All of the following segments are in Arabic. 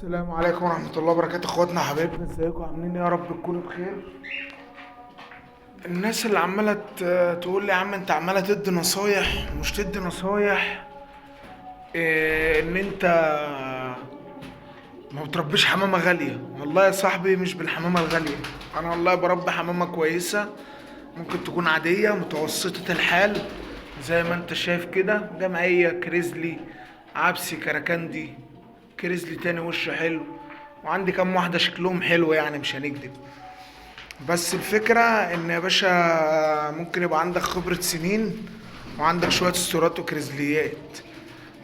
السلام عليكم ورحمة الله وبركاته، اخواتنا حبايبنا، ازيكم عاملين ايه؟ يا رب تكونوا بخير. الناس اللي عمالة تقول لي يا عم انت عمالة تدي نصايح ومش تدي نصايح، ان انت ما بتربيش حمامة غالية. والله يا صاحبي مش بالحمامة الغالية، انا والله بربي حمامة كويسة، ممكن تكون عادية متوسطة الحال زي ما انت شايف كده، جمعية كريزلي، عبسي، كراكندي، كريزلي تاني وشه حلو، وعندي كام واحدة شكلهم حلو يعني مش هنكدب. بس الفكرة ان يا باشا ممكن يبقى عندك خبرة سنين وعندك شوية استيرات وكريزليات،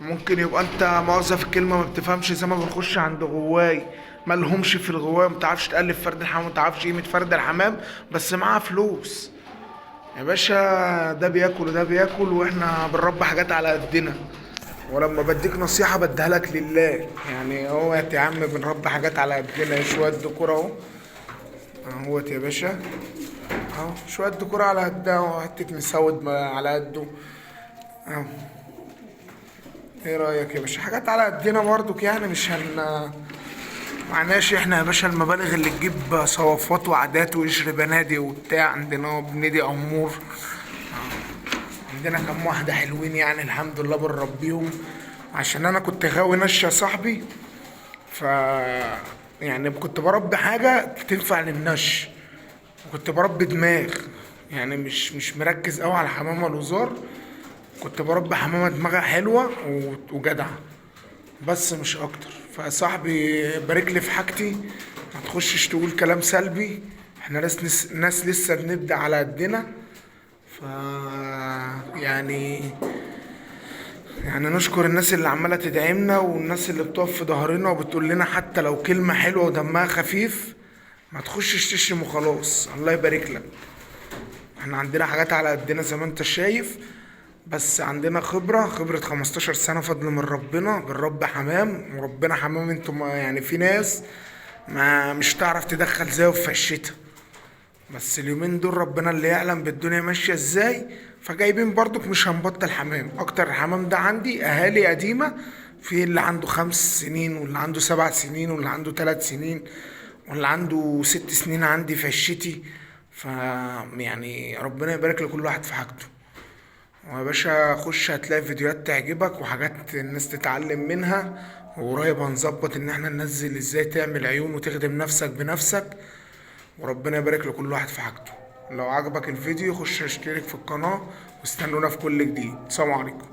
ممكن يبقى انت مؤاخذة في الكلمة ما بتفهمش، زي ما بنخش عند غواي مالهمش في الغواية، متعرفش تألف فرد الحمام، متعرفش قيمة فرد الحمام، بس معاه فلوس يا باشا. ده بياكل وده بياكل، واحنا بنربي حاجات على قدنا، ولما بديك نصيحة بديها لك لله. يعني هو يا عم بنربي حاجات على قدنا، شوية ديكور اهو، اهوت يا باشا، اهو شوية ديكور على قدها، اهو حتة مسود على قده اهو. ايه رأيك يا باشا؟ حاجات على قدنا برضك، يعني مش معناش احنا يا باشا المبالغ اللي تجيب صوافات وعادات وقشر بنادي وبتاع. عندنا بندي امور، عندنا كام واحدة حلوين يعني الحمد لله بنربيهم. عشان انا كنت غاوي نش يا صاحبي، ف يعني كنت بربي حاجة تنفع للنش، وكنت بربي دماغ، يعني مش مركز قوي على حمامة الوزار، كنت بربي حمامة دماغها حلوة وجدعة، بس مش اكتر. فصاحبي بارك لي في حاجتي، ما تخشش تقول كلام سلبي، احنا ناس لسه بنبدأ على قدنا. ف يعني يعني نشكر الناس اللي عمالة تدعمنا، والناس اللي بتقف في ظهرنا وبتقول لنا حتى لو كلمة حلوة ودمها خفيف، ما تخشش تشتم وخلاص. الله يبارك لك. احنا عندنا حاجات على قدنا زي ما انت شايف، بس عندنا خبرة 15 سنة فضل من ربنا، بنربي حمام وربنا حمام. انتوا ما يعني في ناس ما مش تعرف تدخل زيه في الشتا، بس اليومين دول ربنا اللي يعلم بالدنيا ماشية ازاي، فجايبين برضك مش هنبطل حمام. اكتر الحمام ده عندي اهالي قديمة، في اللي عنده 5 سنين واللي عنده 7 سنين واللي عنده 3 سنين واللي عنده 6 سنين عندي في عشتي. ف يعني ربنا يبارك لكل واحد في حاجته. ويا باشا خش هتلاقي فيديوهات تعجبك وحاجات الناس تتعلم منها، وقريب هنظبط ان احنا ننزل ازاي تعمل عيون وتخدم نفسك بنفسك، وربنا يبارك لكل واحد في حاجته. لو عجبك الفيديو خش اشترك في القناة واستنونا في كل جديد. سلام عليكم.